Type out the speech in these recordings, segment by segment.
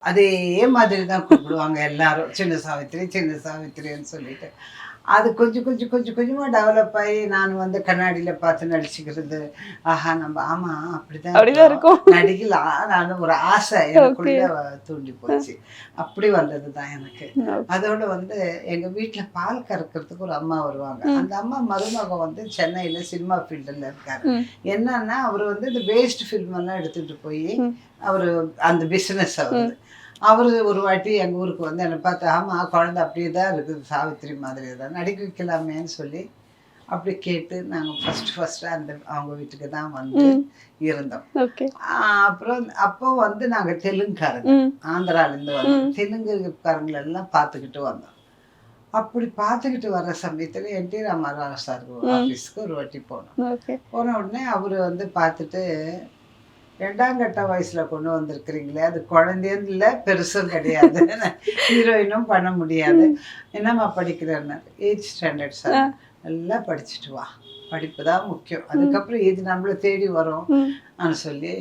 அதே மாதிரி தான் கூப்பிடுவாங்க எல்லாரும். சின்ன சாவித்திரி, சின்ன சாவித்திரின்னு சொல்லிட்டு. அது கொஞ்சம் கொஞ்சம் கொஞ்சம் கொஞ்சமா டெவலப் ஆயி நான் வந்து கண்ணாடியில பார்த்து நடிச்சுக்கிறது. ஆஹா! நம்ம ஆமா அப்படிதான் அப்படிதான் இருக்கோம். இருக்கும். நடிக்கலாம்னு ஒரு ஆசை ஓகே. எனக்குள்ள தூண்டி போச்சு. அப்படி வந்தது தான் எனக்கு. ஓகே. அதோட வந்து எங்க வீட்ல பால் கறக்கிறதுக்கு ஒரு அம்மா வருவாங்க. ம். அந்த அம்மா மருமகன் வந்து சென்னையில சினிமா ஃபீல்டுல இருக்காரு. ம். என்னன்னா, அவரு வந்து இந்த வேஸ்ட் ஃபில்ம் எல்லாம் எடுத்துட்டு போயி, ம். அவரு அந்த பிசினஸ் அவருது. ம். அவரு ஒரு வாட்டி எங்க ஊருக்கு வந்து என்ன பார்த்து, "ஆமா குழந்தை அப்படியே தான் இருக்குது. சாவித்திரி மாதிரியே தான். நடிக்க வைக்கலாமேன்னு" சொல்லி அப்படி கேட்டு நாங்க ஃபர்ஸ்ட்டு அந்த அவங்க வீட்டுக்கு தான் வந்து ம். இருந்தோம். ஓகே. அப்புறம் அப்போ வந்து நாங்க தெலுங்குக்காரங்க. ம். ஆந்திராலேருந்து வந்தோம். ம். தெலுங்குக்காரங்களெல்லாம் பார்த்துக்கிட்டு வந்தோம். அப்படி பார்த்துக்கிட்டு வர்ற சமயத்துல என்.டி. ராமராவ் சார் ம். ஆஃபீஸ்க்கு ஒரு வாட்டி போனோம். ஓகே. போன உடனே அவரு வந்து பார்த்துட்டு, "2ஆம் கட்ட வயசுல கொண்டு வந்திருக்கிறீங்களே, அது குழந்தையும் இல்ல, பெருசும் கிடையாது. ஹீரோயினும் பண்ண முடியாது. ம். என்னம்மா படிக்கிறேன்னாரு. 8th standard sir. ஆ. நல்லா படிச்சுட்டு வா. படிப்பு தான் முக்கியம். ம். அதுக்கப்புறம் இது நம்மள தேடி வரும்." ம். சொல்லி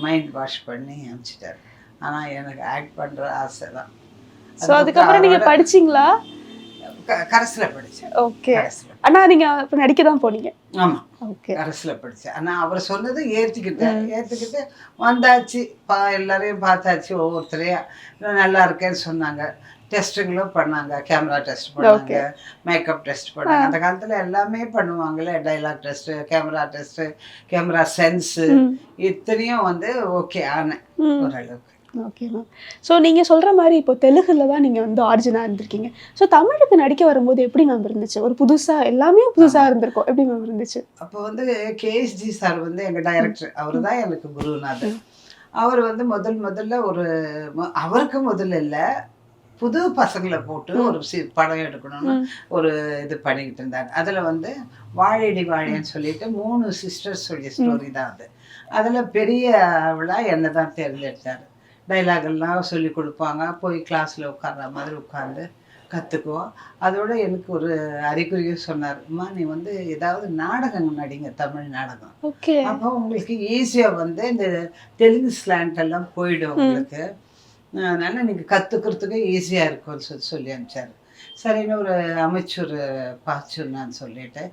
மைண்ட் வாஷ் பண்ணி அனுப்பிச்சிட்டாரு. ஆனா எனக்கு ஆக்ட் பண்ற ஆசை தான். சோ அதுக்கப்புறம் நீங்க அவரோட படிச்சீங்களா? கரஸ்ல படிச்சேன். ஓகே. கரஸ்ல. ஆனா நீங்க அப்ப நடிக்க தான் போனீங்க. ஆமா. ஓகே. கரஸ்ல படிச்சேன். ஆனா அவர் சொன்னது ஏத்துக்கிட்டேன். ம். ஏத்துக்கிட்டு வந்தாச்சு. எல்லாரையும் பார்த்தாச்சு ஒவ்வொருத்தரையா. நல்லா இருக்கேன்னு சொன்னாங்க. டெஸ்ட்டுங்களும் பண்ணாங்க. கேமரா டெஸ்ட் பண்ணாங்க. ஓகே. மேக்கப் டெஸ்ட் ஆ. பண்ணாங்க. அந்த காலத்துல எல்லாமே பண்ணுவாங்கல்ல. டயலாக் டெஸ்ட்டு, கேமரா சென்ஸு ம். இத்தனையும் வந்து ஓகே ஆனேன் ம். ஓரளவுக்கு. Okay ma'am. ஸோ நீங்க சொல்ற மாரி இப்போ தெலுங்குல தான் நீங்க வந்து ஆரிஜினா இருந்திருக்கீங்க. ஸோ தமிழுக்கு நடிக்க வரும்போது எப்படி மேம் இருந்துச்சு? ஒரு புதுசா எல்லாமே புதுசா ஆமா. இருந்திருக்கும். எப்படி மேம் இருந்துச்சு? அப்போ வந்து கேஎஸ்ஜி சார் வந்து எங்க ம். டைரக்டர். அவரு ம். தான் எனக்கு குருநாதர். ம். அவர் வந்து முதல்ல ஒரு அவருக்கு முதல்ல இல்ல. புது பசங்கள போட்டு ம். ஒரு படம் எடுக்கணும்னு ம். ஒரு இது பண்ணிக்கிட்டு இருந்தாரு. அதுல வந்து வாழையடி ம். வாழைன்னு சொல்லிட்டு 3 சிஸ்டர்ஸ் உடைய ம். ஸ்டோரி தான் அது. அதுல பெரிய ஆளா என்ன தான் தேர்ந்தெடுத்தாரு. டயலாக் எல்லாம் சொல்லிக் குடுப்பாங்க. போய் கிளாஸ்ல உட்கார்ற மாதிரி உட்கார்ந்து கத்துக்குவோம். அதோட எனக்கு ஒரு அறிகுறியும் சொன்னாரு. "அம்மா நீ வந்து ஏதாவது நாடகம் நடிங்க, தமிழ் நாடகம். ஓகே. அப்போ உங்களுக்கு ஈஸியா வந்து இந்த தெலுங்கு ஸ்லாண்ட் எல்லாம் போயிடும் ம். உங்களுக்கு. அதனால நீங்க கத்துக்கிறதுக்கு ஈஸியா இருக்கும்னு சொல்லி அனுப்பிச்சாரு. சரின்னு ஒரு அமைச்சர் பாச்சுன்னான்னு சொல்லிட்டு